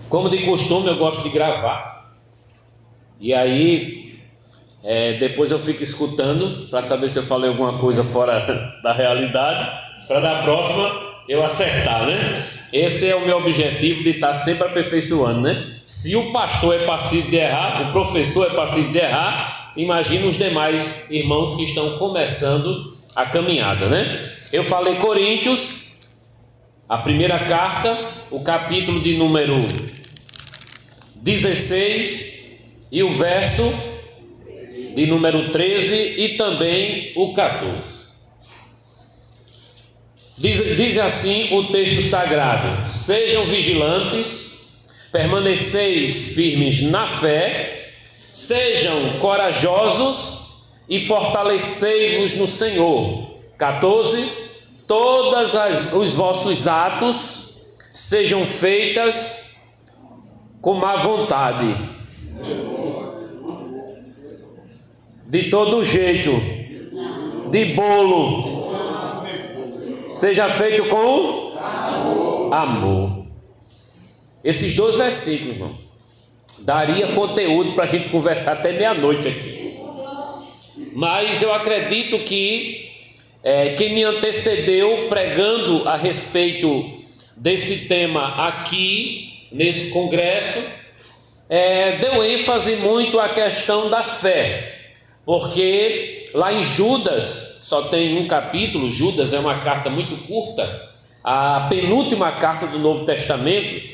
Como de costume, eu gosto de gravar. E aí, depois eu fico escutando para saber se eu falei alguma coisa fora da realidade, para da próxima eu acertar, né? Esse é o meu objetivo, de estar sempre aperfeiçoando, né? Se o pastor é passivo de errar, o professor é passivo de errar, imagina os demais irmãos que estão começando a caminhada, né? Eu falei Coríntios, a primeira carta, o capítulo de número 16 e o verso de número 13 e também o 14. Diz assim o texto sagrado: sejam vigilantes, permaneceis firmes na fé, sejam corajosos e fortalecei-vos no Senhor. 14. Todos os vossos atos sejam feitas com má vontade, de todo jeito, de bolo, seja feito com amor. Esses 2 versículos, irmão, daria conteúdo para a gente conversar até meia-noite aqui. Mas eu acredito que quem me antecedeu pregando a respeito desse tema aqui, nesse congresso, deu ênfase muito à questão da fé. Porque lá em Judas, só tem um capítulo, Judas é uma carta muito curta, a penúltima carta do Novo Testamento,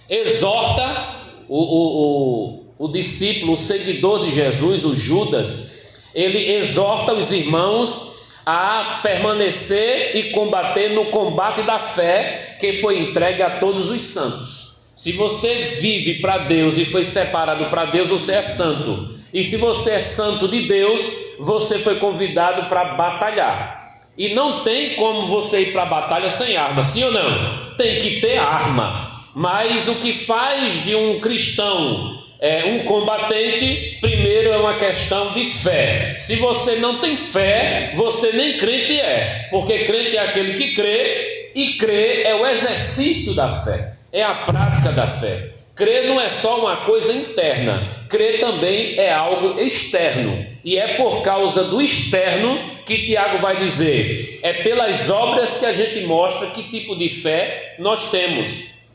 exorta o discípulo, o seguidor de Jesus, o Judas, ele exorta os irmãos a permanecer e combater no combate da fé que foi entregue a todos os santos. Se você vive para Deus e foi separado para Deus, você é santo. E se você é santo de Deus, você foi convidado para batalhar. E não tem como você ir para a batalha sem arma, sim ou não? Tem que ter arma. Mas o que faz de um cristão um combatente, primeiro é uma questão de fé. Se você não tem fé, você nem crente é. Porque crente é aquele que crê, e crer é o exercício da fé, é a prática da fé. Crer não é só uma coisa interna, crer também é algo externo. E é por causa do externo que Tiago vai dizer: é pelas obras que a gente mostra que tipo de fé nós temos.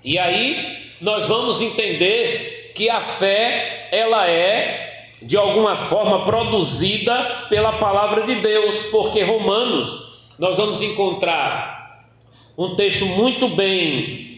E aí nós vamos entender que a fé, ela é de alguma forma produzida pela palavra de Deus. Porque Romanos, nós vamos encontrar um texto muito bem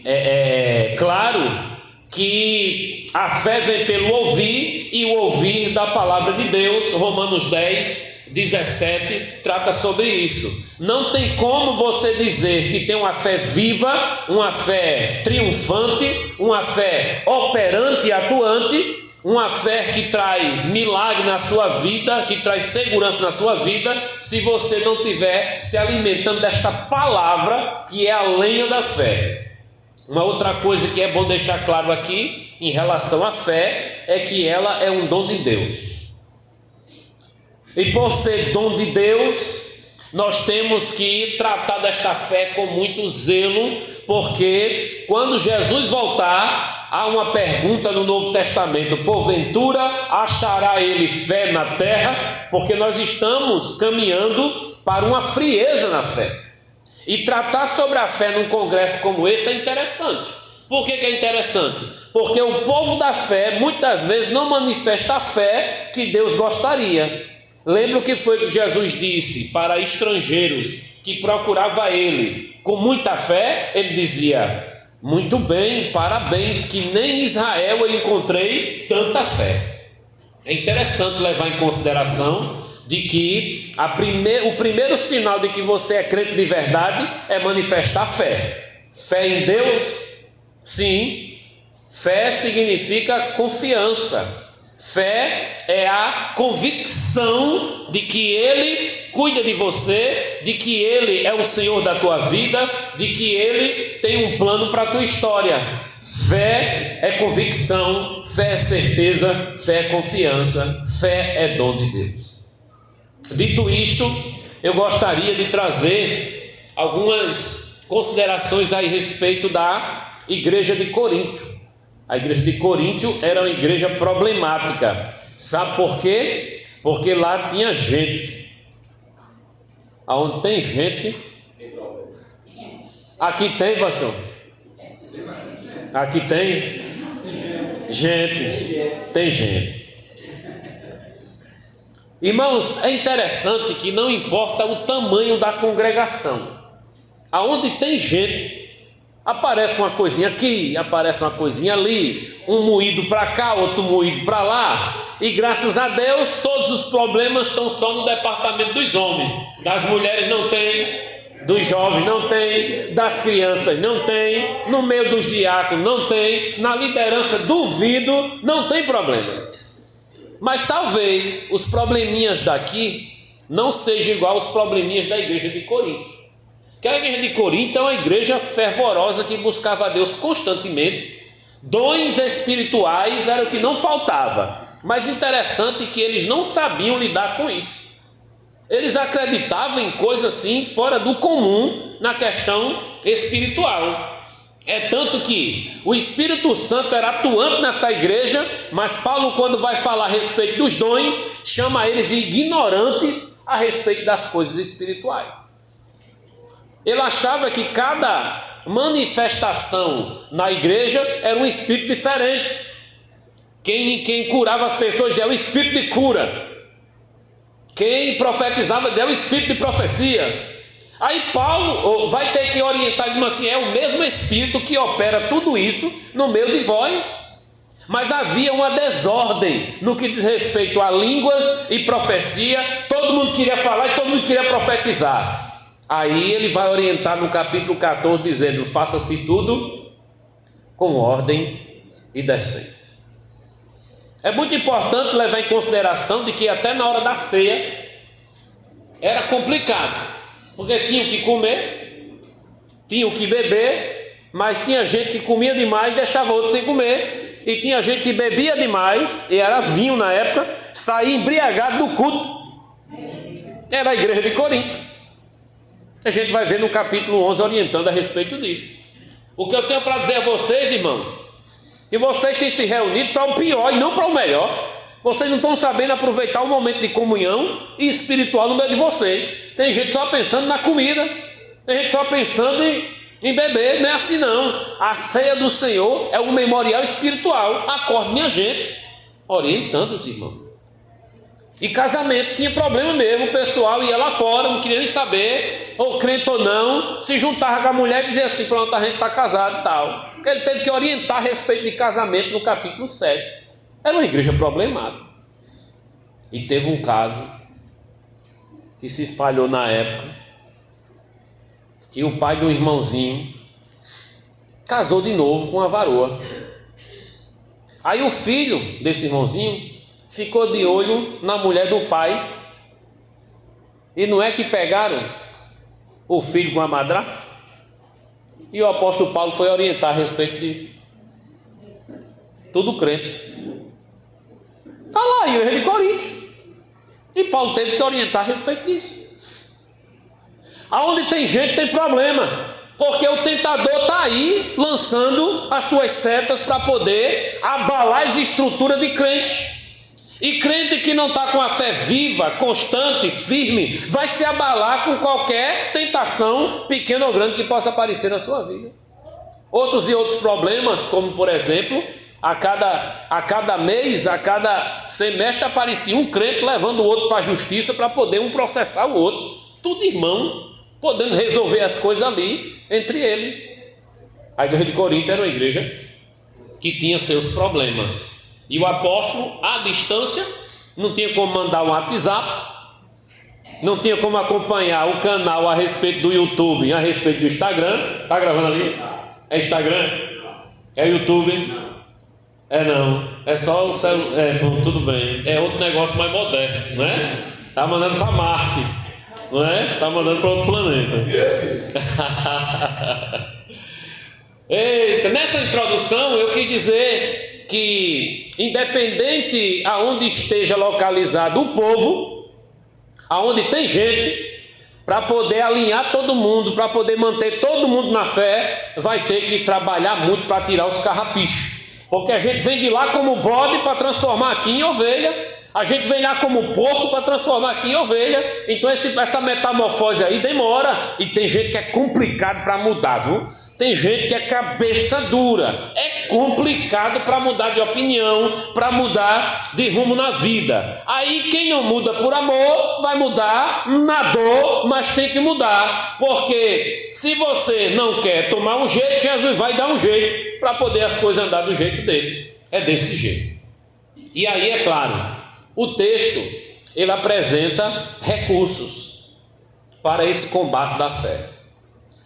claro, que a fé vem pelo ouvir, e o ouvir da palavra de Deus. Romanos 10, 17 trata sobre isso. Não tem como você dizer que tem uma fé viva, uma fé triunfante, uma fé operante e atuante, uma fé que traz milagre na sua vida, que traz segurança na sua vida, se você não estiver se alimentando desta palavra, que é a lenha da fé. Uma outra coisa que é bom deixar claro aqui em relação à fé é que ela é um dom de Deus. E por ser dom de Deus, nós temos que tratar desta fé com muito zelo, porque quando Jesus voltar, há uma pergunta no Novo Testamento: porventura achará ele fé na terra? Porque nós estamos caminhando para uma frieza na fé. E tratar sobre a fé num congresso como esse é interessante. Por que é interessante? Porque o povo da fé muitas vezes não manifesta a fé que Deus gostaria. Lembra o que foi que Jesus disse para estrangeiros que procuravam ele com muita fé? Ele dizia: muito bem, parabéns, que nem em Israel eu encontrei tanta fé. É interessante levar em consideração de que o primeiro sinal de que você é crente de verdade é manifestar fé. Fé em Deus? Sim. Fé significa confiança. Fé é a convicção de que Ele cuida de você, de que Ele é o Senhor da tua vida, de que Ele tem um plano para a tua história. Fé é convicção, fé é certeza, fé é confiança, fé é dom de Deus. Dito isto, eu gostaria de trazer algumas considerações a respeito da igreja de Corinto. A igreja de Corinto era uma igreja problemática. Sabe por quê? Porque lá tinha gente. Aonde tem gente, aqui tem, pastor. Aqui tem gente. Tem gente. Irmãos, é interessante que não importa o tamanho da congregação. Aonde tem gente, aparece uma coisinha aqui, aparece uma coisinha ali, um moído para cá, outro moído para lá. E graças a Deus, todos os problemas estão só no departamento dos homens. Das mulheres não tem, dos jovens não tem, das crianças não tem, no meio dos diáconos não tem, na liderança duvido, não tem problema. Mas talvez os probleminhas daqui não sejam igual aos probleminhas da igreja de Corinto. Porque a igreja de Corinto é uma igreja fervorosa que buscava a Deus constantemente. Dons espirituais era o que não faltava. Mas interessante que eles não sabiam lidar com isso. Eles acreditavam em coisas assim fora do comum na questão espiritual. É tanto que o Espírito Santo era atuante nessa igreja, mas Paulo, quando vai falar a respeito dos dons, chama eles de ignorantes a respeito das coisas espirituais. Ele achava que cada manifestação na igreja era um espírito diferente. Quem curava as pessoas é o espírito de cura. Quem profetizava é o espírito de profecia. Aí Paulo vai ter que orientar, dizendo assim, é o mesmo espírito que opera tudo isso no meio de vós. Mas havia uma desordem no que diz respeito a línguas e profecia. Todo mundo queria falar e todo mundo queria profetizar. Aí ele vai orientar no capítulo 14, dizendo, faça-se tudo com ordem e decência. É muito importante levar em consideração de que até na hora da ceia era complicado, porque tinham que comer, tinham que beber, mas tinha gente que comia demais e deixava outro sem comer, e tinha gente que bebia demais, e era vinho na época, saía embriagado do culto. Era a igreja de Corinto. A gente vai ver no capítulo 11 orientando a respeito disso. O que eu tenho para dizer a vocês, irmãos, que vocês têm se reunido para o pior e não para o melhor. Vocês não estão sabendo aproveitar o momento de comunhão e espiritual no meio de vocês. Tem gente só pensando na comida, tem gente só pensando em beber. Não é assim não. A ceia do Senhor é um memorial espiritual. Acorde, minha gente, orientando os irmãos. E casamento tinha problema mesmo, o pessoal ia lá fora, não queria nem saber, ou crente ou não, se juntava com a mulher e dizia assim, pronto, a gente está casado e tal. Porque ele teve que orientar a respeito de casamento no capítulo 7. Era uma igreja problemática. E teve um caso que se espalhou na época, que o pai de um irmãozinho casou de novo com uma varoa. Aí o filho desse irmãozinho ficou de olho na mulher do pai. E não é que pegaram o filho com a madrasta? E o apóstolo Paulo foi orientar a respeito disso. Tudo crente. Está lá a igreja de Corinto. E Paulo teve que orientar a respeito disso. Aonde tem gente tem problema. Porque o tentador está aí lançando as suas setas para poder abalar as estruturas de crente. E crente que não está com a fé viva, constante, firme, vai se abalar com qualquer tentação, pequena ou grande, que possa aparecer na sua vida. Outros problemas, como por exemplo, a cada mês, a cada semestre aparecia um crente levando o outro para a justiça para poder um processar o outro. Tudo irmão, podendo resolver as coisas ali entre eles. A igreja de Corinto era uma igreja que tinha seus problemas. E o apóstolo, à distância, não tinha como mandar um WhatsApp, não tinha como acompanhar o canal a respeito do YouTube, a respeito do Instagram. Está gravando ali? É Instagram? É YouTube? É não. É só o celular. É, bom, tudo bem. É outro negócio mais moderno, não é? Está mandando para Marte, não é? Está mandando para outro planeta. Eita, nessa introdução eu quis dizer que, independente aonde esteja localizado o povo, aonde tem gente, para poder alinhar todo mundo, para poder manter todo mundo na fé, vai ter que trabalhar muito para tirar os carrapichos. Porque a gente vem de lá como bode para transformar aqui em ovelha. A gente vem lá como porco para transformar aqui em ovelha. Então essa metamorfose aí demora. E tem gente que é complicado para mudar, viu? Tem gente que é cabeça dura. É complicado para mudar de opinião, para mudar de rumo na vida. Aí quem não muda por amor, vai mudar na dor, mas tem que mudar. Porque se você não quer tomar um jeito, Jesus vai dar um jeito para poder as coisas andar do jeito dele. É desse jeito. E aí, é claro, o texto, ele apresenta recursos para esse combate da fé.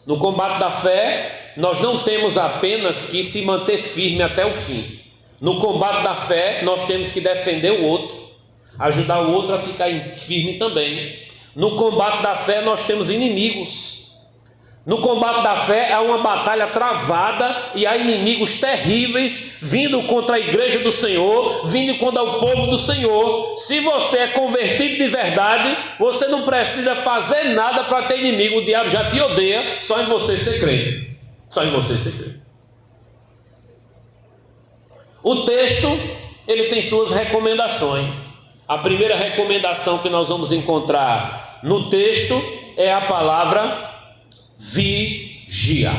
No combate da fé, nós não temos apenas que se manter firme até o fim. No combate da fé, nós temos que defender o outro, ajudar o outro a ficar firme também. No combate da fé, nós temos inimigos. No combate da fé, há uma batalha travada e há inimigos terríveis vindo contra a igreja do Senhor, vindo contra o povo do Senhor. Se você é convertido de verdade, você não precisa fazer nada para ter inimigo. O diabo já te odeia, só em você ser crente. Só em você ser crente. O texto, ele tem suas recomendações. A primeira recomendação que nós vamos encontrar no texto é a palavra vigiar.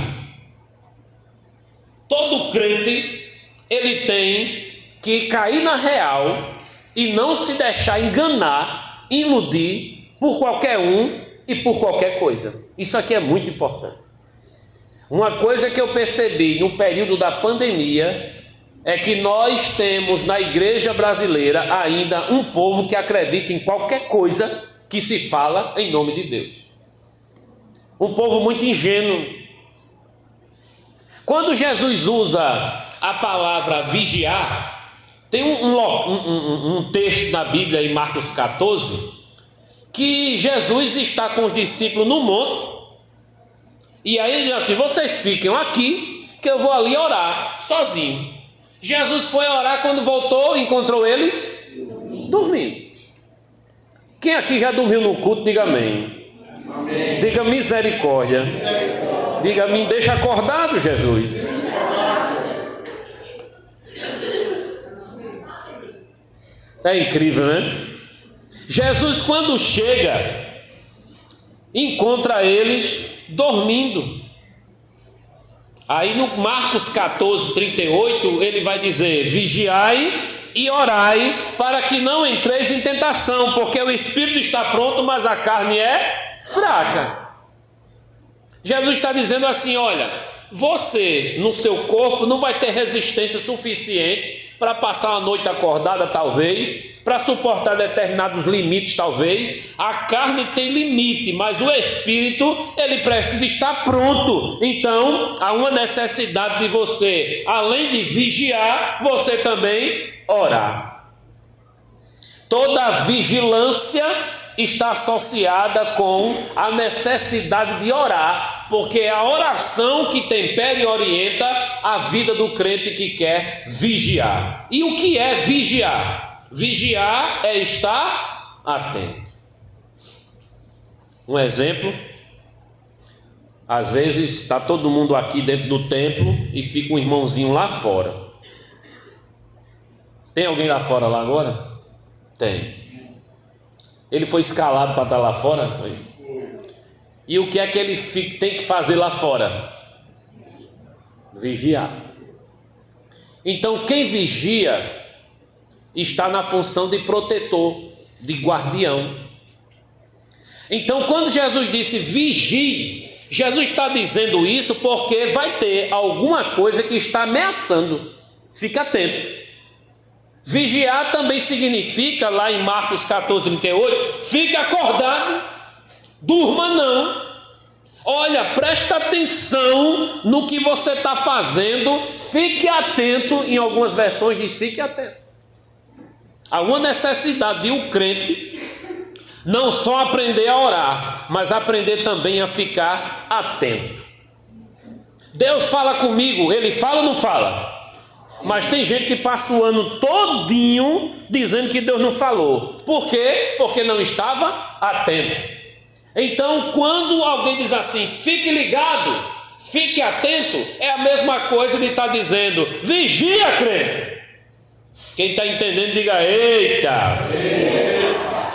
Todo crente, ele tem que cair na real e não se deixar enganar, iludir por qualquer um e por qualquer coisa. Isso aqui é muito importante. Uma coisa que eu percebi no período da pandemia é que nós temos na igreja brasileira ainda um povo que acredita em qualquer coisa que se fala em nome de Deus. Um povo muito ingênuo. Quando Jesus usa a palavra vigiar, tem um texto na Bíblia em Marcos 14, que Jesus está com os discípulos no monte, e aí ele diz assim: vocês fiquem aqui, que eu vou ali orar, sozinho. Jesus foi orar, quando voltou, encontrou eles dormindo. Quem aqui já dormiu no culto, diga amém. Amém. Diga misericórdia. Diga, me deixa acordado, Jesus. É incrível, né? Jesus, quando chega, encontra eles dormindo. Aí no Marcos 14, 38, ele vai dizer: vigiai e orai, para que não entreis em tentação, porque o espírito está pronto, mas a carne é fraca. Jesus está dizendo assim: olha, você no seu corpo não vai ter resistência suficiente para passar uma noite acordada, talvez, para suportar determinados limites, talvez. A carne tem limite, mas o espírito, ele precisa estar pronto. Então há uma necessidade de você, além de vigiar, você também orar. Toda vigilância está associada com a necessidade de orar, porque é a oração que tempera e orienta a vida do crente que quer vigiar. E o que é vigiar? Vigiar é estar atento. Um exemplo: às vezes está todo mundo aqui dentro do templo e fica um irmãozinho lá fora. Tem alguém lá fora lá agora? Tem. Ele foi escalado para estar lá fora? Foi. E o que é que ele tem que fazer lá fora? Vigiar. Então quem vigia está na função de protetor, de guardião. Então quando Jesus disse vigie, Jesus está dizendo isso porque vai ter alguma coisa que está ameaçando. Fica atento. Vigiar também significa, lá em Marcos 14, 38, fique acordado, durma não. Olha, presta atenção no que você está fazendo, fique atento. Em algumas versões diz fique atento. Há uma necessidade de um crente não só aprender a orar, mas aprender também a ficar atento. Deus fala comigo, Ele fala ou não fala? Mas tem gente que passa o ano todinho dizendo que Deus não falou. Por quê? Porque não estava atento. Então, quando alguém diz assim, fique ligado, fique atento, é a mesma coisa de estar dizendo, vigia, crente. Quem está entendendo, diga, eita.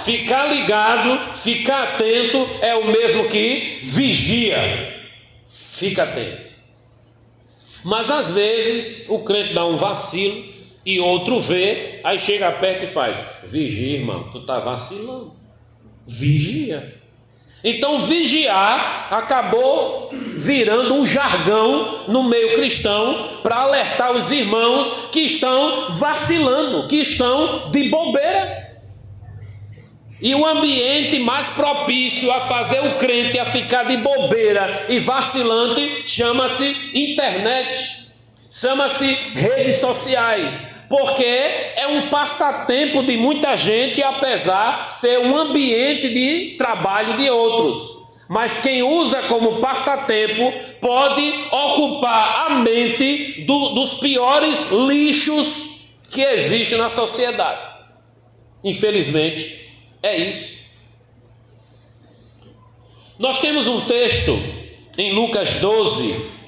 Ficar ligado, ficar atento é o mesmo que vigia. Fica atento. Mas às vezes o crente dá um vacilo e outro vê, aí chega perto e faz, vigia, irmão, tu está vacilando. Vigia. Então vigiar acabou virando um jargão no meio cristão para alertar os irmãos que estão vacilando, que estão de bobeira. E o ambiente mais propício a fazer o crente a ficar de bobeira e vacilante chama-se internet, chama-se redes sociais. Porque é um passatempo de muita gente, apesar de ser um ambiente de trabalho de outros. Mas quem usa como passatempo pode ocupar a mente dos piores lixos que existem na sociedade. Infelizmente, é isso. Nós temos um texto em Lucas 12,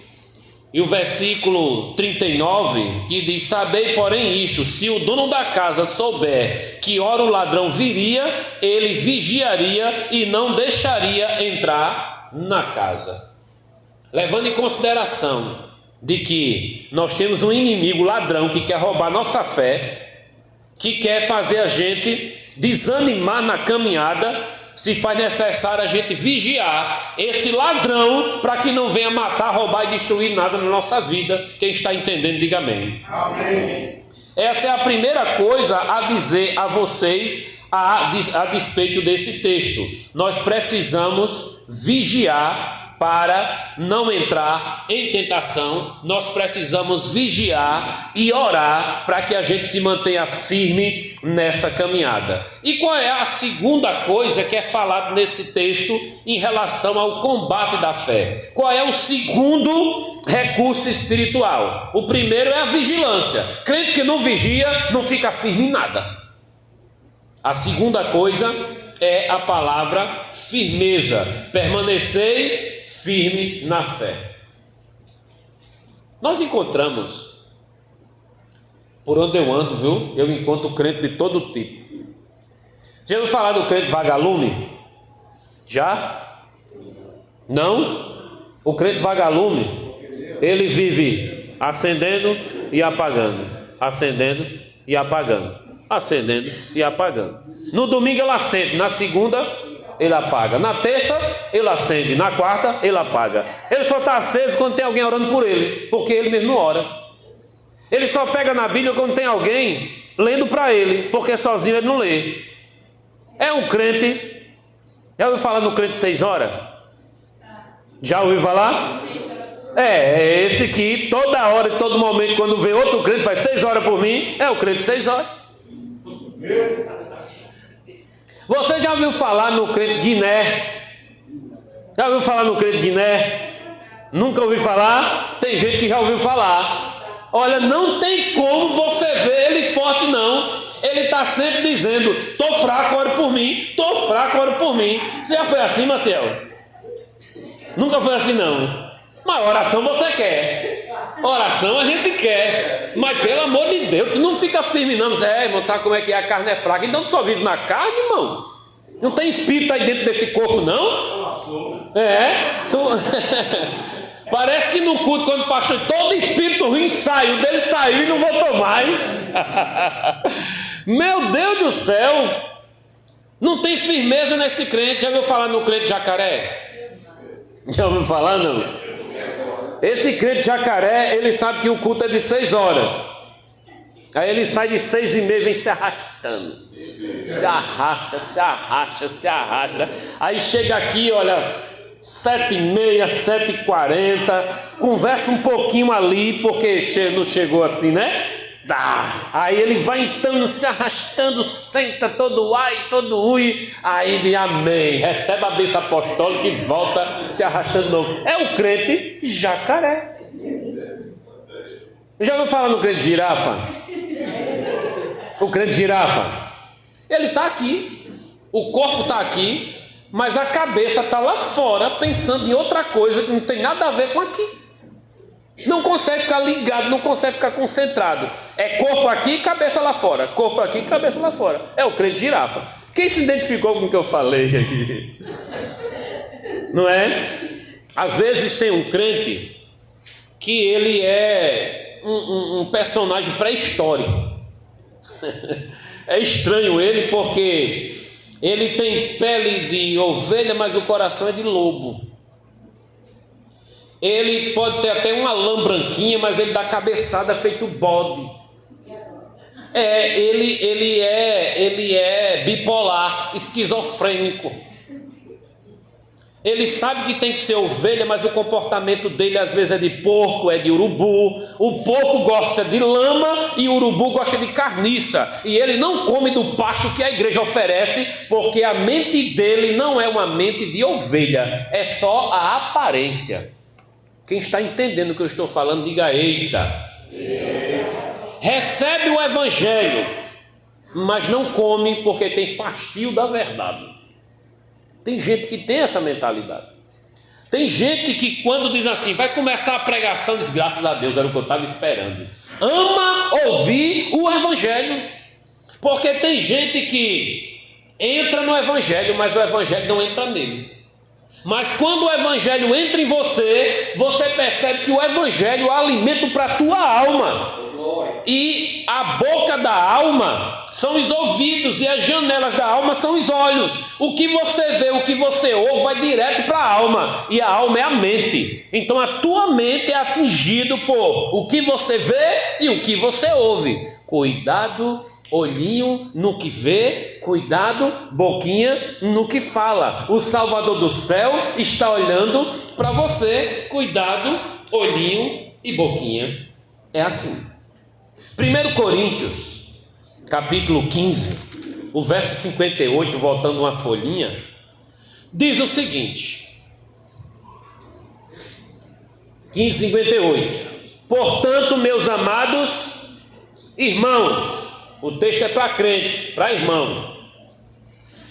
e o versículo 39, que diz, sabei porém isto, se o dono da casa souber que ora o ladrão viria, ele vigiaria e não deixaria entrar na casa. Levando em consideração de que nós temos um inimigo ladrão que quer roubar nossa fé, que quer fazer a gente desanimar na caminhada, se faz necessário a gente vigiar esse ladrão para que não venha matar, roubar e destruir nada na nossa vida. Quem está entendendo, diga amém. Amém. Essa é a primeira coisa a dizer a vocês a despeito desse texto. Nós precisamos vigiar para não entrar em tentação. Nós precisamos vigiar e orar para que a gente se mantenha firme nessa caminhada. E qual é a segunda coisa que é falada nesse texto em relação ao combate da fé? Qual é o segundo recurso espiritual? O primeiro é a vigilância. Crente que não vigia não fica firme em nada. A segunda coisa é a palavra firmeza. Permaneceis firme na fé. Nós encontramos, por onde eu ando, viu? Eu encontro crente de todo tipo. Já ouviu falar do crente vagalume? Já? Não? O crente vagalume, ele vive acendendo e apagando, acendendo e apagando, acendendo e apagando. No domingo ele acende, na segunda ele apaga, na terça ele acende, na quarta ele apaga. Ele só está aceso quando tem alguém orando por ele, porque ele mesmo não ora. Ele só pega na Bíblia quando tem alguém lendo para ele, porque sozinho ele não lê. É um crente. Já ouviu falar no crente 6 horas? Já ouviu falar? É esse que toda hora e todo momento, quando vê outro crente faz 6 horas por mim, é o crente 6 horas. Você já ouviu falar no crente Guiné? Já ouviu falar no crente Guiné? Nunca ouviu falar? Tem gente que já ouviu falar. Olha, não tem como você ver ele forte não. Ele está sempre dizendo, estou fraco, ore por mim. Estou fraco, ore por mim. Você já foi assim, Marcelo? Nunca foi assim não. Mas oração você quer. Oração a gente quer. Mas pelo amor de Deus, tu não fica firme não. Você, irmão, sabe como é que é? A carne é fraca. Então tu só vive na carne, irmão. Não tem espírito aí dentro desse corpo, não? Parece que no culto, quando o pastor, todo espírito ruim saiu, o dele saiu e não voltou mais. Meu Deus do céu. Não tem firmeza nesse crente. Já ouviu falar no crente jacaré? Já ouviu falar, não? Esse crente jacaré, ele sabe que o culto é de 6 horas. Aí ele sai de 6h30 e vem se arrastando. Se arrasta, se arrasta, se arrasta. Aí chega aqui, olha, 7h30, 7h40. Conversa um pouquinho ali, porque não chegou assim, né? Aí ele vai então se arrastando, senta todo ai, todo ui. Aí diz amém, recebe a bênção apostólica e volta se arrastando de novo. É o crente jacaré. Já ouviu falar no crente girafa? O crente girafa, ele está aqui, o corpo está aqui, mas a cabeça está lá fora pensando em outra coisa que não tem nada a ver com aqui. Não consegue ficar ligado, não consegue ficar concentrado. É corpo aqui, cabeça lá fora. Corpo aqui, cabeça lá fora. É o crente girafa. Quem se identificou com o que eu falei aqui? Não é? Às vezes tem um crente que ele é um personagem pré-histórico. É estranho ele, porque ele tem pele de ovelha, mas o coração é de lobo. Ele pode ter até uma lã branquinha, mas ele dá cabeçada feito bode. Ele é bipolar, esquizofrênico. Ele sabe que tem que ser ovelha, mas o comportamento dele às vezes é de porco, é de urubu. O porco gosta de lama e o urubu gosta de carniça. E ele não come do pasto que a igreja oferece, porque a mente dele não é uma mente de ovelha, é só a aparência. Quem está entendendo o que eu estou falando, diga eita. Recebe o evangelho, mas não come porque tem fastio da verdade. Tem gente que tem essa mentalidade. Tem gente que quando diz assim, vai começar a pregação, diz graças a Deus, era o que eu estava esperando. Ama ouvir o evangelho. Porque tem gente que entra no evangelho, mas o evangelho não entra nele. Mas quando o evangelho entra em você, você percebe que o evangelho é alimento para a tua alma. E a boca da alma são os ouvidos e as janelas da alma são os olhos. O que você vê, o que você ouve vai direto para a alma. E a alma é a mente. Então a tua mente é atingida por o que você vê e o que você ouve. Cuidado, olhinho no que vê, cuidado, boquinha no que fala. O Salvador do céu está olhando para você. Cuidado, olhinho e boquinha. É assim. 1 Coríntios, capítulo 15, o verso 58, voltando uma folhinha, diz o seguinte, 15:58, portanto, meus amados irmãos, o texto é para crente, para irmão,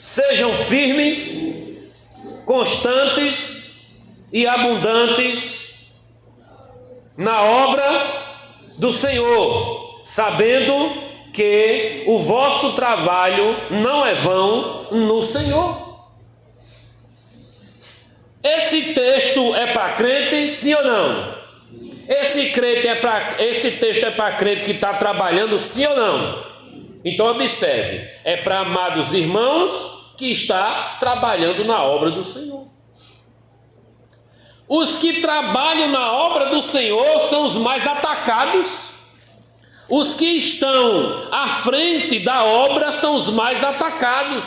sejam firmes, constantes e abundantes na obra do Senhor, sabendo que o vosso trabalho não é vão no Senhor. Esse texto é para crente, sim ou não? Esse texto é para crente que está trabalhando, sim ou não? Então observe, é para amados irmãos que está trabalhando na obra do Senhor. Os que trabalham na obra do Senhor são os mais atacados. Os que estão à frente da obra são os mais atacados.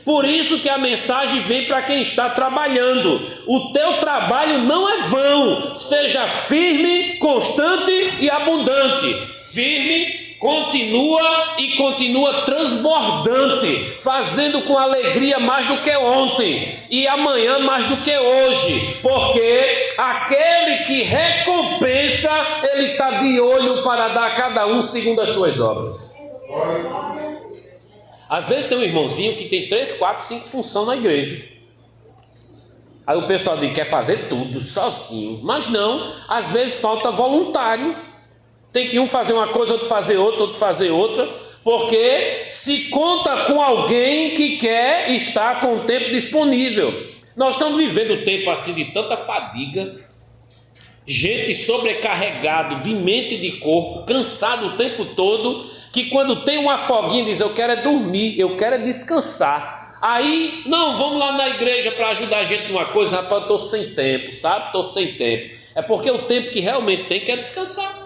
Por isso que a mensagem vem para quem está trabalhando. O teu trabalho não é vão. Seja firme, constante e abundante. Firme, continua transbordante, fazendo com alegria mais do que ontem e amanhã mais do que hoje, porque aquele que recompensa, ele está de olho para dar a cada um segundo as suas obras. Às vezes tem um irmãozinho que tem 3, 4, 5 funções na igreja. Aí o pessoal diz que quer fazer tudo sozinho, mas não, às vezes falta voluntário. Tem que um fazer uma coisa, outro fazer outra, outro fazer outra, porque se conta com alguém que quer estar com o tempo disponível. Nós estamos vivendo um tempo assim de tanta fadiga, gente sobrecarregado de mente e de corpo, cansado o tempo todo, que quando tem uma folguinha diz, eu quero é dormir, eu quero é descansar. Aí, não, vamos lá na igreja para ajudar a gente numa coisa, rapaz, eu estou sem tempo, sabe? Estou sem tempo. É porque o tempo que realmente tem que é descansar.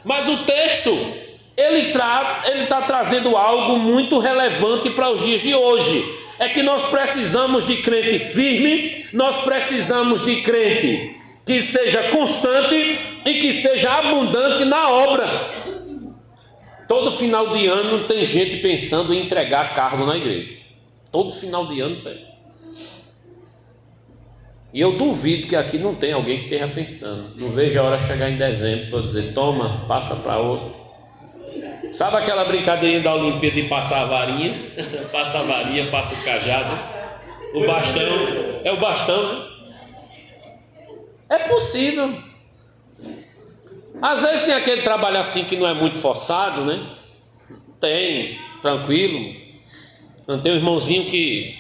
Mas o texto, ele está trazendo algo muito relevante para os dias de hoje. É que nós precisamos de crente firme, nós precisamos de crente que seja constante e que seja abundante na obra. Todo final de ano tem gente pensando em entregar carro na igreja. Todo final de ano tem. E eu duvido que aqui não tem alguém que esteja pensando. Não vejo a hora chegar em dezembro para dizer, toma, passa para outro. Sabe aquela brincadeirinha da Olimpíada de passar a varinha? Passa a varinha, passa o cajado. O bastão, é o bastão, né? É possível. Às vezes tem aquele trabalho assim que não é muito forçado, né? Tem, tranquilo. Não tem um irmãozinho que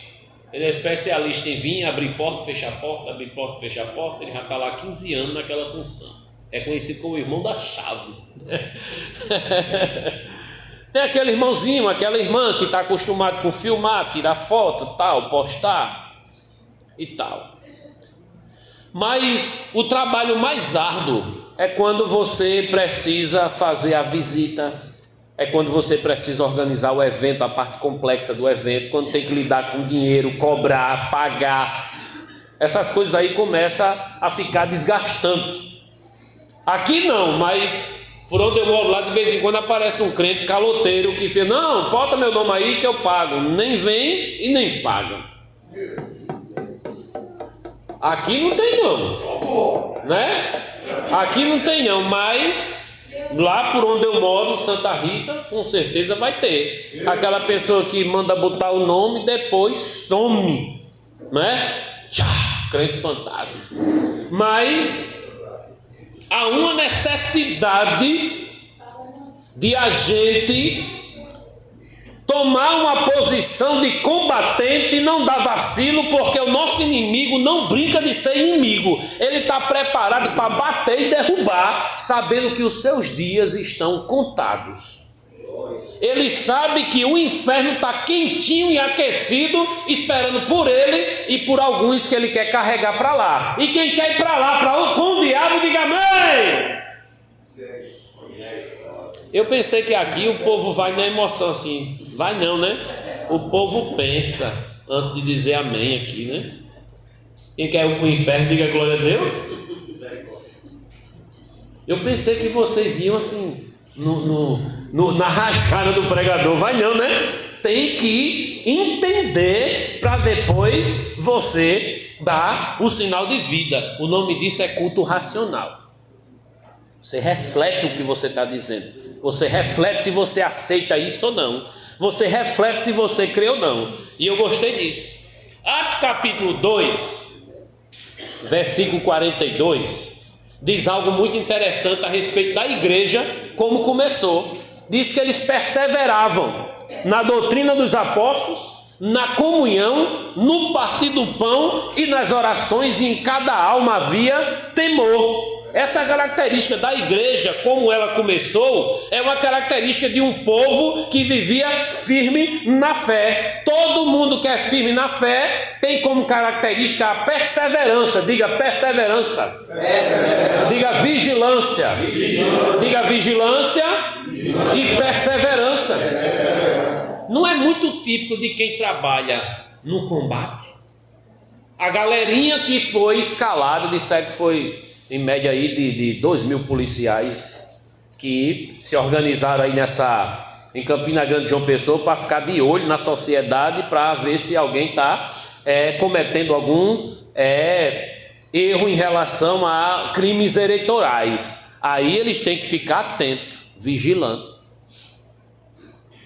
ele é especialista em vir, abrir porta, fechar porta, abrir porta, fechar porta. Ele já está lá há 15 anos naquela função. É conhecido como o irmão da chave. Tem aquele irmãozinho, aquela irmã que está acostumado com filmar, tirar foto, tal, postar e tal. Mas o trabalho mais árduo é quando você precisa fazer a visita, é quando você precisa organizar o evento, a parte complexa do evento, quando tem que lidar com dinheiro, cobrar, pagar. Essas coisas aí começam a ficar desgastantes. Aqui não, mas por onde eu moro lá, de vez em quando aparece um crente caloteiro que fica, não, bota meu nome aí que eu pago. Nem vem e nem paga. Aqui não tem não, né? Aqui não tem não, mas lá por onde eu moro, em Santa Rita, com certeza vai ter. Aquela pessoa que manda botar o nome e depois some, né? Tchau, crente fantasma. Mas há uma necessidade de a gente tomar uma posição de combatente e não dar vacilo, porque o nosso inimigo não brinca de ser inimigo. Ele está preparado para bater e derrubar, sabendo que os seus dias estão contados. Ele sabe que o inferno está quentinho e aquecido, esperando por ele e por alguns que ele quer carregar para lá. E quem quer ir para lá, com o diabo, diga amém! Eu pensei que aqui o povo vai na emoção assim. Vai não, né? O povo pensa antes de dizer amém aqui, né? Quem quer ir para o inferno, diga glória a Deus. Eu pensei que vocês iam assim na rajada do pregador. Vai não, né? Tem que entender para depois você dar o sinal de vida. O nome disso é culto racional. Você reflete o que você está dizendo. Você reflete se você aceita isso ou não. Você reflete se você crê ou não. E eu gostei disso. Atos capítulo 2, versículo 42, diz algo muito interessante a respeito da igreja, como começou. Diz que eles perseveravam na doutrina dos apóstolos, na comunhão, no partir do pão e nas orações, e em cada alma havia temor. Essa característica da igreja, como ela começou, é uma característica de um povo que vivia firme na fé. Todo mundo que é firme na fé tem como característica a perseverança. Diga perseverança. Diga vigilância. Diga vigilância e perseverança. Não é muito típico de quem trabalha no combate? A galerinha que foi escalada, disseram que foi em média aí de 2.000 policiais que se organizaram aí em Campina Grande, João Pessoa, para ficar de olho na sociedade, para ver se alguém está cometendo algum erro em relação a crimes eleitorais. Aí eles têm que ficar atentos, vigilantes.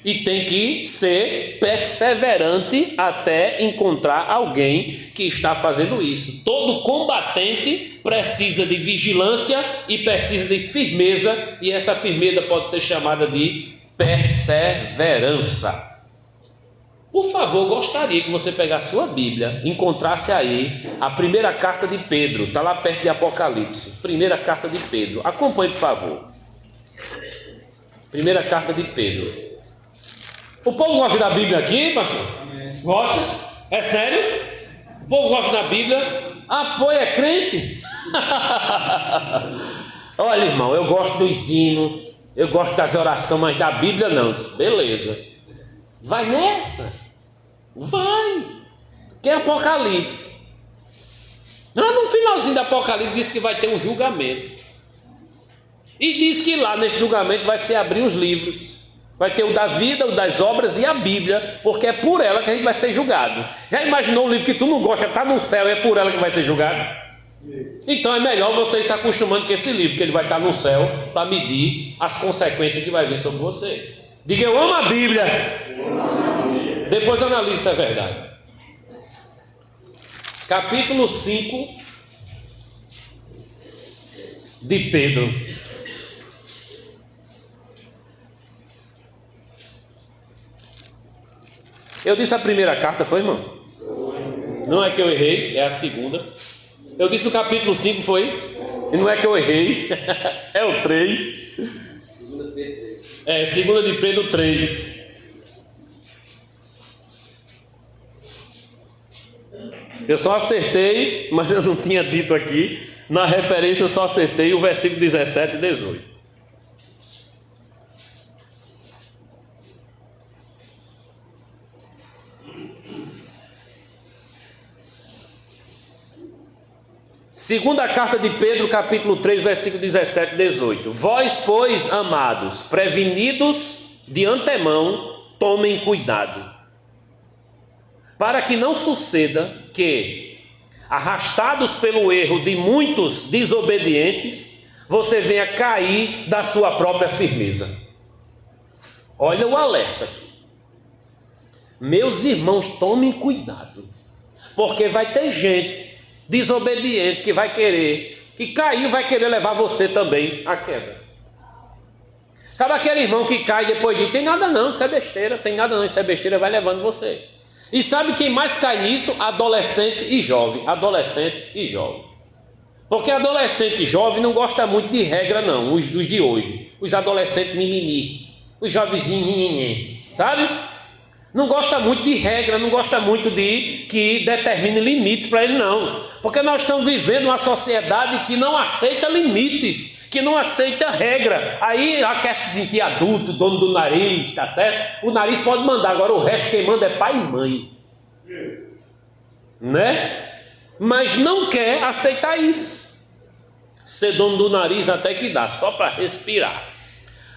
E tem que ser perseverante até encontrar alguém que está fazendo isso. Todo combatente precisa de vigilância e precisa de firmeza. E essa firmeza pode ser chamada de perseverança. Por favor, gostaria que você pegasse sua Bíblia, encontrasse aí a primeira carta de Pedro. Está lá perto de Apocalipse. Primeira carta de Pedro. Acompanhe, por favor. Primeira carta de Pedro. O povo gosta da Bíblia aqui, pastor? Gosta? É sério? O povo gosta da Bíblia? Apoia é crente? Olha, irmão, eu gosto dos hinos, eu gosto das orações, mas da Bíblia não. Beleza. Vai nessa. Vai. Que é Apocalipse. Lá no finalzinho do Apocalipse diz que vai ter um julgamento. E diz que lá nesse julgamento vai se abrir os livros. Vai ter o da vida, o das obras e a Bíblia, porque é por ela que a gente vai ser julgado. Já imaginou um livro que tu não gosta, está no céu, é por ela que vai ser julgado? Então é melhor você ir se acostumando com esse livro, que ele vai estar no céu para medir as consequências que vai vir sobre você. Diga, eu amo a Bíblia. Depois analise se é verdade. capítulo 5 de Pedro. Eu disse a primeira carta, foi, irmão? Não é que eu errei, é a segunda. Eu disse o capítulo 5, foi? E não é que eu errei, é o 3. É, 2 de Pedro 3. Eu só acertei, mas eu não tinha dito aqui. Na referência eu só acertei o versículo 17 e 18. Segunda carta de Pedro, capítulo 3, versículo 17 e 18. Vós, pois, amados, prevenidos de antemão, tomem cuidado, para que não suceda que, arrastados pelo erro de muitos desobedientes, você venha cair da sua própria firmeza. Olha o alerta aqui. Meus irmãos, tomem cuidado, porque vai ter gente desobediente que vai querer, que caiu, vai querer levar você também à queda. Sabe aquele irmão que cai e depois diz, tem nada não, isso é besteira, tem nada não, isso é besteira, vai levando você. E sabe quem mais cai nisso? Adolescente e jovem. Adolescente e jovem. Porque adolescente e jovem não gosta muito de regra não, os de hoje. Os adolescentes mimimi, os jovenzinhos, sabe? Não gosta muito de regra, não gosta muito de que determine limites para ele não. Porque nós estamos vivendo uma sociedade que não aceita limites, que não aceita regra. Aí quer se sentir adulto, dono do nariz, tá certo? O nariz pode mandar, agora o resto quem manda é pai e mãe. Né? Mas não quer aceitar isso. Ser dono do nariz até que dá, só para respirar.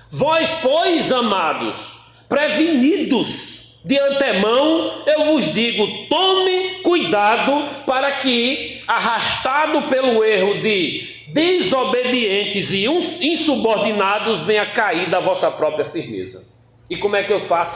Vós, pois, amados, prevenidos de antemão, eu vos digo, tome cuidado para que, arrastado pelo erro de desobedientes e insubordinados, venha cair da vossa própria firmeza. E como é que eu faço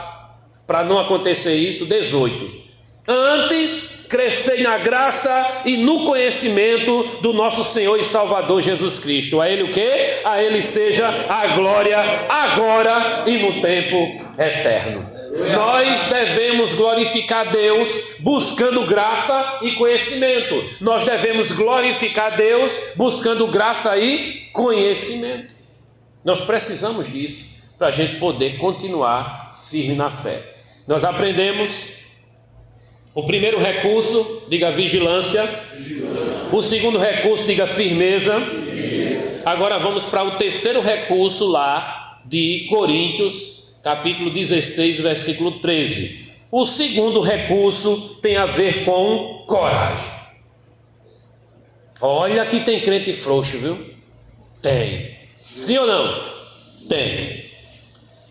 para não acontecer isso? 18. Antes, crescei na graça e no conhecimento do nosso Senhor e Salvador Jesus Cristo. A Ele o quê? A Ele seja a glória agora e no tempo eterno. Nós devemos glorificar Deus buscando graça e conhecimento. Nós devemos glorificar Deus buscando graça e conhecimento. Nós precisamos disso para a gente poder continuar firme na fé. Nós aprendemos o primeiro recurso, diga vigilância. O segundo recurso, diga firmeza. Agora vamos para o terceiro recurso lá de Coríntios, capítulo 16, versículo 13. O segundo recurso tem a ver com coragem. Olha que tem crente frouxo, viu? Tem. Sim ou não? Tem.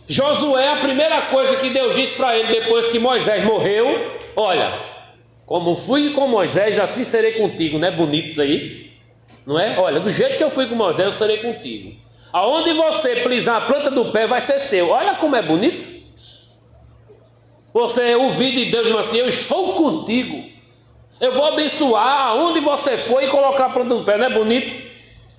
Josué, a primeira coisa que Deus disse para ele depois que Moisés morreu, olha, como fui com Moisés, assim serei contigo. Não é bonito isso aí? Não é? Olha, do jeito que eu fui com Moisés, eu serei contigo. Aonde você pisar a planta do pé vai ser seu. Olha como é bonito. Você ouvir de Deus assim, eu estou contigo. Eu vou abençoar aonde você for e colocar a planta do pé. Não é bonito?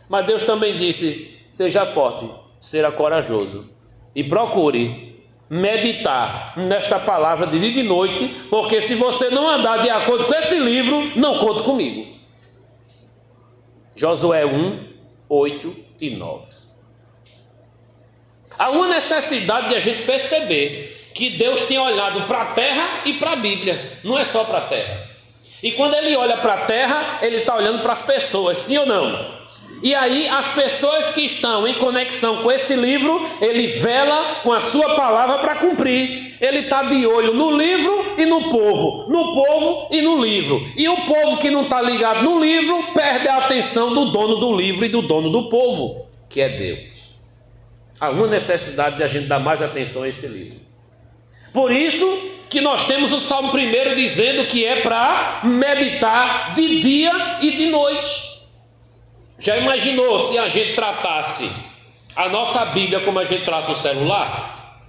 Mas Deus também disse, seja forte, seja corajoso. E procure meditar nesta palavra de dia e de noite, porque se você não andar de acordo com esse livro, não conte comigo. Josué 1, 8 e 9. Há uma necessidade de a gente perceber que Deus tem olhado para a terra e para a Bíblia, não é só para a terra. E quando Ele olha para a terra, Ele está olhando para as pessoas, sim ou não? E aí as pessoas que estão em conexão com esse livro, Ele vela com a sua palavra para cumprir. Ele está de olho no livro e no povo e no livro. E o povo que não está ligado no livro, perde a atenção do dono do livro e do dono do povo, que é Deus. Há uma necessidade de a gente dar mais atenção a esse livro. Por isso que nós temos o Salmo 1 dizendo que é para meditar de dia e de noite. Já imaginou se a gente tratasse a nossa Bíblia como a gente trata o celular?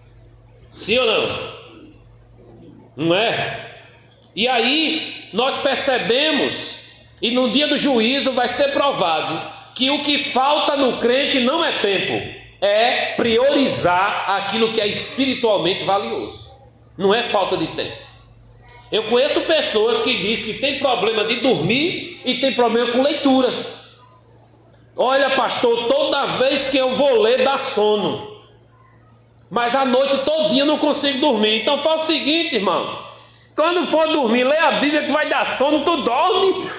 Sim ou não? Não é? E aí nós percebemos, e no dia do juízo vai ser provado, que o que falta no crente não é tempo, é priorizar aquilo que é espiritualmente valioso. Não é falta de tempo. Eu conheço pessoas que dizem que tem problema de dormir e tem problema com leitura. Olha, pastor, toda vez que eu vou ler dá sono, mas a noite todinha eu não consigo dormir. Então faz o seguinte, irmão, quando for dormir, lê a Bíblia que vai dar sono, tu dorme.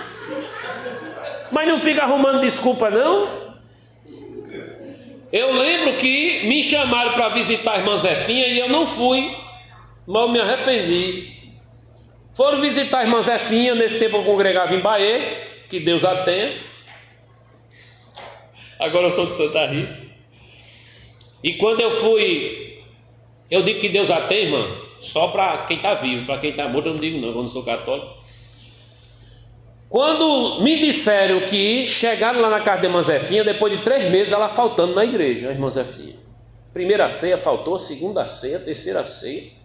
Mas não fica arrumando desculpa não. Eu lembro que me chamaram para visitar a irmã Zefinha e eu não fui, mas eu me arrependi. Foram visitar a irmã Zefinha, nesse tempo eu congregava em Bahia, que Deus a tenha. Agora eu sou de Santa Rita. E quando eu fui, eu digo que Deus a tem, irmã, só para quem está vivo, para quem está morto eu não digo não, eu não sou católico. Quando me disseram que chegaram lá na casa da irmã Zefinha, depois de 3 meses ela faltando na igreja, a irmã Zefinha. Primeira ceia faltou, segunda ceia, terceira ceia.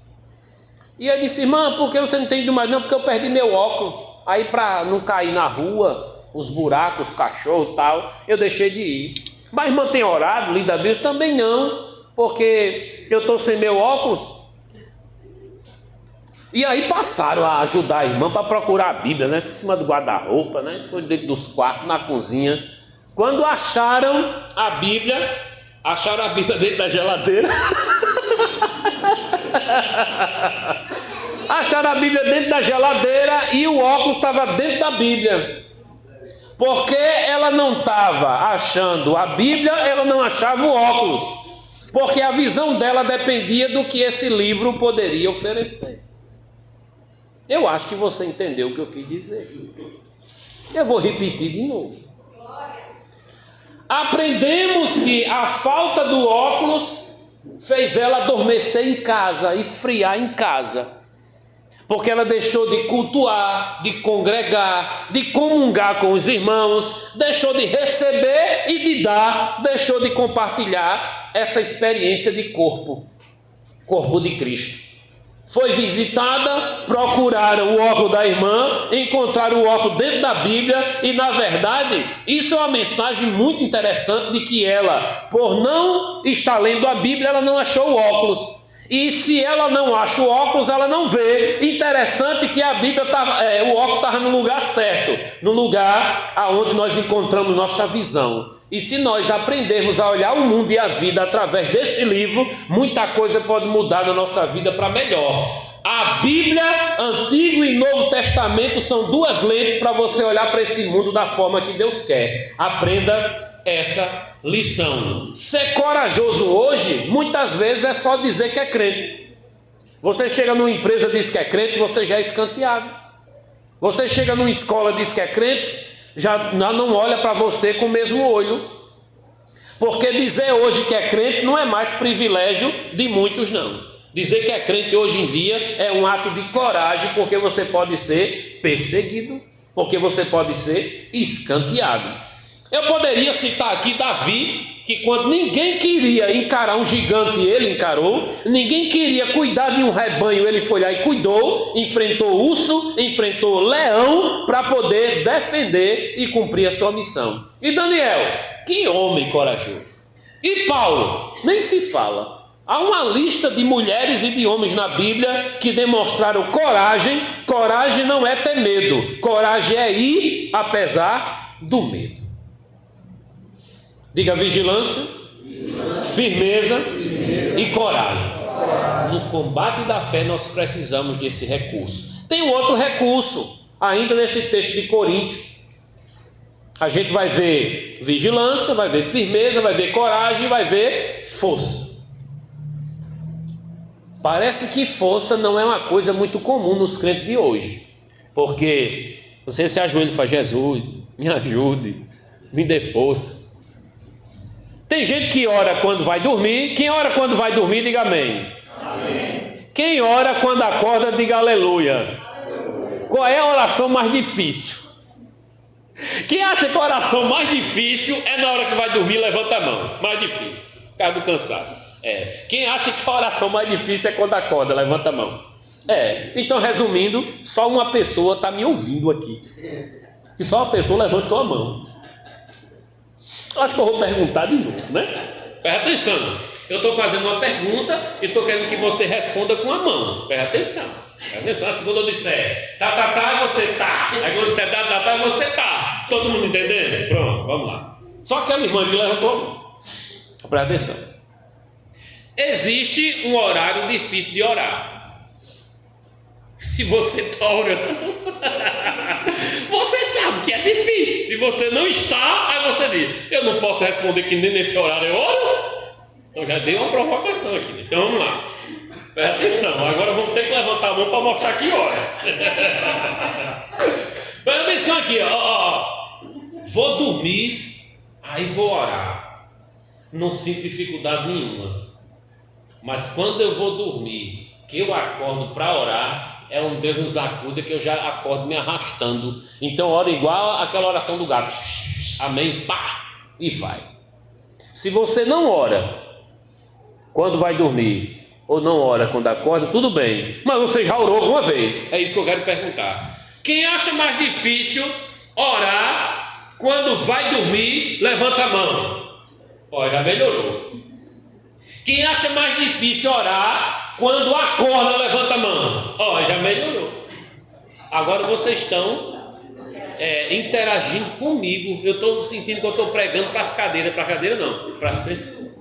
E eu disse, irmã, por que você não tem ido mais? Não, porque eu perdi meu óculos. Aí para não cair na rua, os buracos, os cachorros e tal, eu deixei de ir. Mas a irmã tem orado, lido a Bíblia? Também não, porque eu estou sem meu óculos. E aí passaram a ajudar a irmã para procurar a Bíblia, né? Em cima do guarda-roupa, né? Foi dentro dos quartos, na cozinha. Quando acharam a Bíblia dentro da geladeira. Acharam a Bíblia dentro da geladeira e o óculos estava dentro da Bíblia. Porque ela não estava achando a Bíblia, ela não achava o óculos. Porque a visão dela dependia do que esse livro poderia oferecer. Eu acho que você entendeu o que eu quis dizer. Eu vou repetir de novo. Aprendemos que a falta do óculos fez ela adormecer em casa, esfriar em casa. Porque ela deixou de cultuar, de congregar, de comungar com os irmãos, deixou de receber e de dar, deixou de compartilhar essa experiência de corpo de Cristo. Foi visitada, procuraram o óculos da irmã, encontraram o óculos dentro da Bíblia e, na verdade, isso é uma mensagem muito interessante de que ela, por não estar lendo a Bíblia, ela não achou o óculos. E se ela não acha o óculos, ela não vê. Interessante que a Bíblia o óculos estava no lugar certo, no lugar aonde nós encontramos nossa visão. E se nós aprendermos a olhar o mundo e a vida através desse livro, muita coisa pode mudar na nossa vida para melhor. A Bíblia, Antigo e Novo Testamento, são 2 lentes para você olhar para esse mundo da forma que Deus quer. Aprenda essa lição. Ser corajoso hoje, muitas vezes é só dizer que é crente. Você chega numa empresa e diz que é crente, você já é escanteado. Você chega numa escola e diz que é crente, já não olha para você com o mesmo olho. Porque dizer hoje que é crente não é mais privilégio de muitos, não. Dizer que é crente hoje em dia é um ato de coragem, porque você pode ser perseguido, porque você pode ser escanteado. Eu poderia citar aqui Davi, que quando ninguém queria encarar um gigante, ele encarou. Ninguém queria cuidar de um rebanho, ele foi lá e cuidou. Enfrentou urso, enfrentou leão, para poder defender e cumprir a sua missão. E Daniel, que homem corajoso. E Paulo, nem se fala. Há uma lista de mulheres e de homens na Bíblia que demonstraram coragem. Coragem não é ter medo, coragem é ir apesar do medo. Diga vigilância, firmeza e coragem. No combate da fé nós precisamos desse recurso. Tem um outro recurso, ainda nesse texto de Coríntios. A gente vai ver vigilância, vai ver firmeza, vai ver coragem e vai ver força. Parece que força não é uma coisa muito comum nos crentes de hoje. Porque você se ajoelha e fala, Jesus, me ajude, me dê força. Tem gente que ora quando vai dormir. Quem ora quando vai dormir, diga amém. Amém. Quem ora quando acorda, diga aleluia. Qual é a oração mais difícil? Quem acha que a oração mais difícil é na hora que vai dormir, levanta a mão. Mais difícil, por causa do cansaço. Quem acha que a oração mais difícil é quando acorda, levanta a mão. Então resumindo, só uma pessoa está me ouvindo aqui. E só uma pessoa levantou a mão. Acho que eu vou perguntar de novo, né? Presta atenção. Eu estou fazendo uma pergunta e estou querendo que você responda com a mão. Presta atenção. Presta atenção. Se quando eu disser tá, você tá. Aí quando eu disser tá, você tá. Todo mundo entendendo? Pronto, vamos lá. Só aquela irmã que levantou a mão. Presta atenção. Existe um horário difícil de orar. Se você está orando, você sabe que é difícil. Se você não está, aí você diz: eu não posso responder que nem nesse horário eu oro. Então já dei uma provocação aqui. Então vamos lá. Presta atenção. Agora vamos ter que levantar a mão para mostrar que ora. Presta atenção aqui, ó. Vou dormir, aí vou orar. Não sinto dificuldade nenhuma. Mas quando eu vou dormir, que eu acordo para orar, é um Deus nos acuda que eu já acordo me arrastando. Então oro igual aquela oração do gato. Amém, pá, e vai. Se você não ora quando vai dormir, ou não ora quando acorda, tudo bem. Mas você já orou alguma vez? É isso que eu quero perguntar. Quem acha mais difícil orar quando vai dormir, levanta a mão. Ó, já melhorou. Quem acha mais difícil orar quando acorda, levanta a mão. Ó, já melhorou. Agora vocês estão interagindo comigo. Eu estou sentindo que eu estou pregando para as cadeiras. Para a cadeira não, para as pessoas.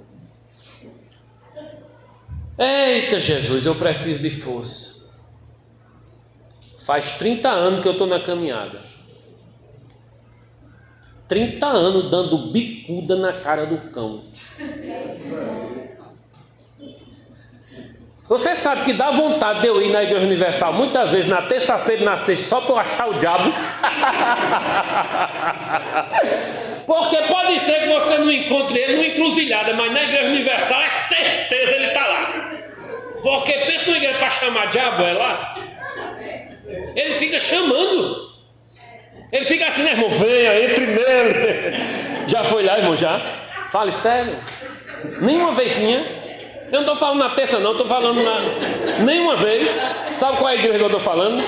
Eita Jesus, eu preciso de força. Faz 30 anos que eu estou na caminhada. 30 anos dando bicuda na cara do cão. Você sabe que dá vontade de eu ir na Igreja Universal muitas vezes na terça-feira e na sexta só para eu achar o diabo? Porque pode ser que você não encontre ele numa encruzilhada, mas na Igreja Universal é certeza ele está lá. Porque pensa numa igreja para chamar diabo, é lá. Eles ficam chamando. Ele fica assim, né, irmão? Venha, entre nele. Já foi lá, irmão, já? Fale sério. Nenhuma vezinha. Eu não estou falando na terça não, estou falando nenhuma vez. Sabe qual é a igreja que eu estou falando?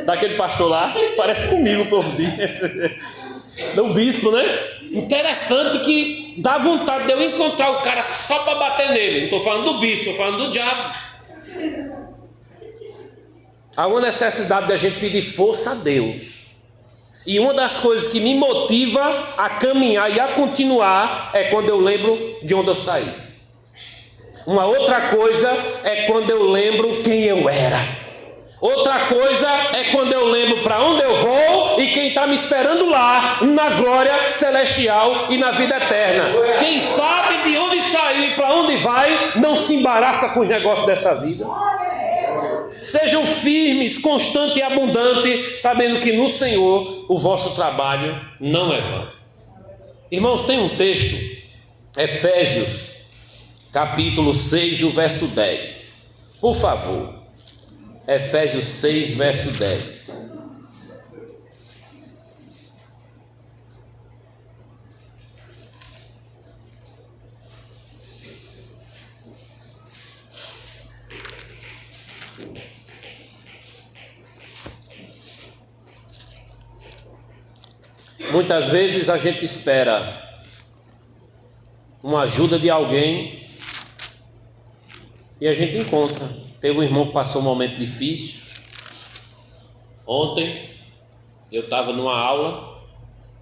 Daquele pastor lá. Parece comigo o povo diz. Do bispo, né? Interessante que dá vontade de eu encontrar o cara só para bater nele. Não estou falando do bispo, estou falando do diabo. Há uma necessidade de a gente pedir força a Deus. E uma das coisas que me motiva a caminhar e a continuar é quando eu lembro de onde eu saí. Uma outra coisa é quando eu lembro quem eu era. Outra coisa é quando eu lembro para onde eu vou e quem está me esperando lá, na glória celestial e na vida eterna. Quem sabe de onde saiu e para onde vai, não se embaraça com os negócios dessa vida. Sejam firmes, constantes e abundantes, sabendo que no Senhor o vosso trabalho não é vão. Irmãos, tem um texto, Efésios, capítulo 6, o verso 10. Por favor. Efésios 6, verso 10. Muitas vezes a gente espera uma ajuda de alguém e a gente encontra. Teve um irmão que passou um momento difícil. Ontem eu estava numa aula,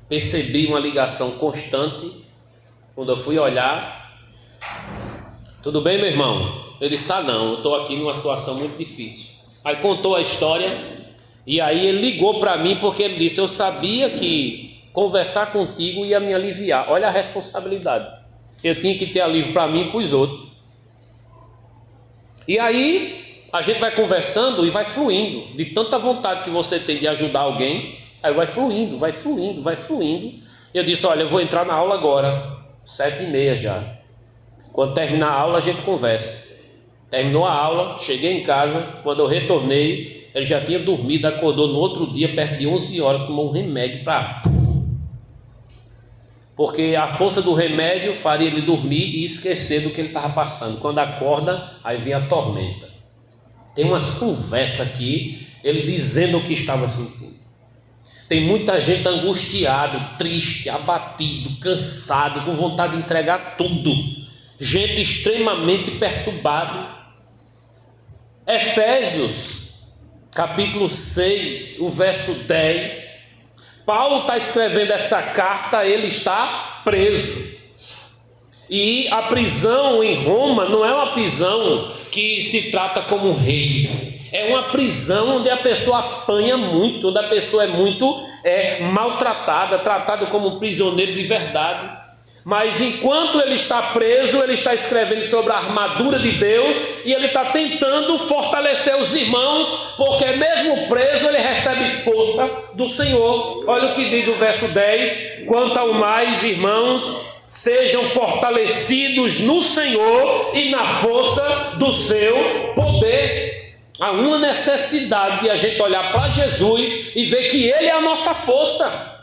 percebi uma ligação constante. Quando eu fui olhar, tudo bem, meu irmão? Ele está não, eu estou aqui numa situação muito difícil. Aí contou a história e aí ele ligou para mim porque ele disse: eu sabia que conversar contigo ia me aliviar. Olha a responsabilidade. Eu tinha que ter alívio para mim e para os outros. E aí a gente vai conversando e vai fluindo. De tanta vontade que você tem de ajudar alguém, aí vai fluindo, vai fluindo, vai fluindo. Eu disse: olha, eu vou entrar na aula agora, 7h30 já. Quando terminar a aula a gente conversa. Terminou a aula, cheguei em casa. Quando eu retornei, ele já tinha dormido, acordou no outro dia perto de 11 horas, tomou um remédio para... Porque a força do remédio faria ele dormir e esquecer do que ele estava passando. Quando acorda, aí vem a tormenta. Tem umas conversas aqui, ele dizendo o que estava sentindo. Tem muita gente angustiado, triste, abatido, cansado, com vontade de entregar tudo. Gente extremamente perturbada. Efésios, capítulo 6, o verso 10. Paulo está escrevendo essa carta, ele está preso. E a prisão em Roma não é uma prisão que se trata como um rei. É uma prisão onde a pessoa apanha muito, onde a pessoa é muito maltratada, tratada como um prisioneiro de verdade. Mas enquanto ele está preso, ele está escrevendo sobre a armadura de Deus e ele está tentando fortalecer os irmãos, porque mesmo preso ele recebe força do Senhor. Olha o que diz o verso 10: quanto ao mais, irmãos, sejam fortalecidos no Senhor e na força do seu poder. Há uma necessidade de a gente olhar para Jesus e ver que Ele é a nossa força.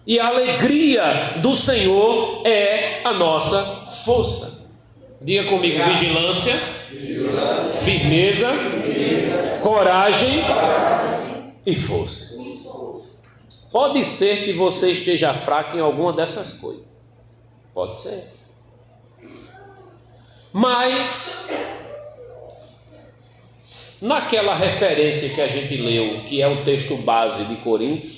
E a alegria do Senhor é a nossa força. Diga comigo: vigilância, firmeza, coragem e força. Pode ser que você esteja fraco em alguma dessas coisas. Pode ser. Mas naquela referência que a gente leu, que é o texto base de Coríntios,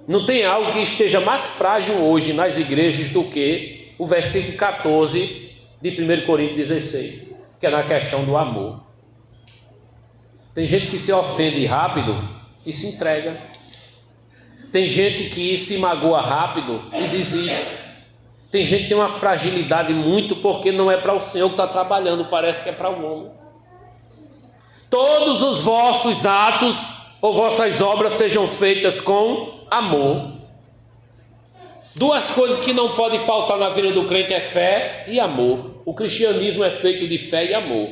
não tem algo que esteja mais frágil hoje nas igrejas do que o versículo 14 de 1 Coríntios 16, que é na questão do amor. Tem gente que se ofende rápido e se entrega. Tem gente que se magoa rápido e desiste. Tem gente que tem uma fragilidade muito porque não é para o Senhor que está trabalhando, parece que é para o homem. Todos os vossos atos ou vossas obras sejam feitas com amor. Duas coisas que não podem faltar na vida do crente é fé e amor. O cristianismo é feito de fé e amor.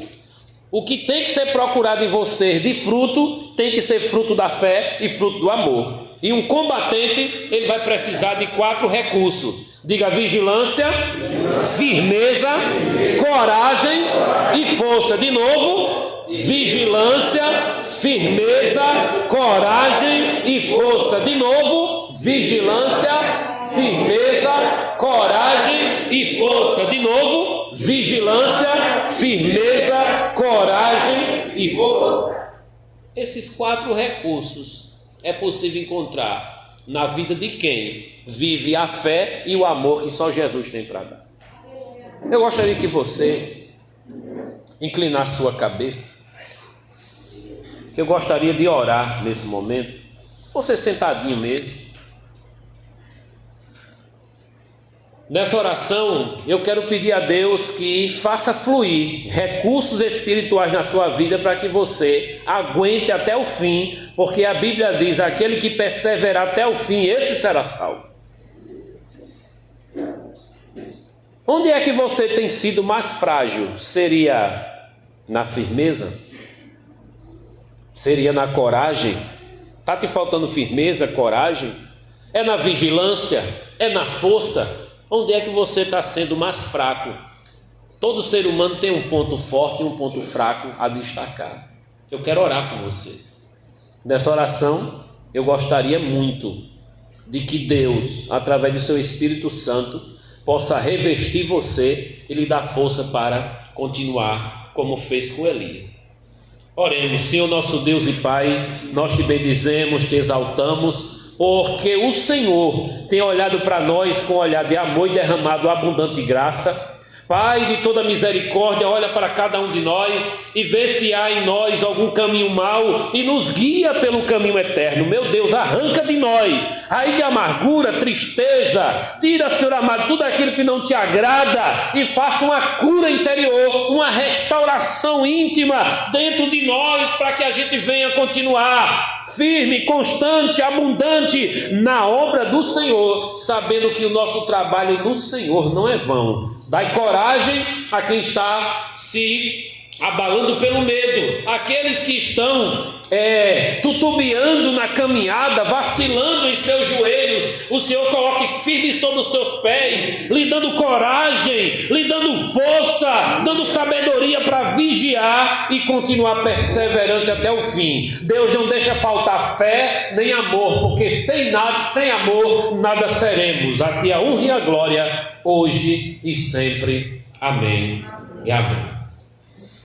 O que tem que ser procurado em você de fruto, tem que ser fruto da fé e fruto do amor. E um combatente, ele vai precisar de 4 recursos. Diga: vigilância, firmeza, coragem e força. De novo: vigilância, firmeza, coragem e força. De novo: vigilância, firmeza, coragem e força. De novo: vigilância, firmeza, coragem e força. Esses 4 recursos é possível encontrar na vida de quem vive a fé e o amor que só Jesus tem para dar. Eu gostaria que você inclinasse sua cabeça. Eu gostaria de orar nesse momento. Você sentadinho mesmo. Nessa oração, eu quero pedir a Deus que faça fluir recursos espirituais na sua vida para que você aguente até o fim, porque a Bíblia diz: aquele que perseverar até o fim, esse será salvo. Onde é que você tem sido mais frágil? Seria na firmeza? Seria na coragem? Está te faltando firmeza, coragem? É na vigilância? É na força? Onde é que você está sendo mais fraco? Todo ser humano tem um ponto forte e um ponto fraco a destacar. Eu quero orar com você. Nessa oração, eu gostaria muito de que Deus, através do seu Espírito Santo, possa revestir você e lhe dar força para continuar como fez com Elias. Oremos. Senhor nosso Deus e Pai, nós te bendizemos, te exaltamos, porque o Senhor tem olhado para nós com um olhar de amor e derramado abundante graça. Pai de toda misericórdia, olha para cada um de nós e vê se há em nós algum caminho mau e nos guia pelo caminho eterno. Meu Deus, arranca de nós aí de amargura, tristeza, tira, Senhor amado, tudo aquilo que não te agrada e faça uma cura interior, uma restauração íntima dentro de nós, para que a gente venha continuar firme, constante, abundante na obra do Senhor, sabendo que o nosso trabalho no Senhor não é vão. Dai coragem a quem está se abalando pelo medo, aqueles que estão tutubiando na caminhada, vacilando em seus joelhos, o Senhor coloque firme sobre os seus pés, lhe dando coragem, lhe dando força, dando sabedoria para vigiar e continuar perseverante até o fim. Deus não deixa faltar fé nem amor, porque sem amor nada seremos. A Ti a honra e a glória, hoje e sempre. Amém e amém.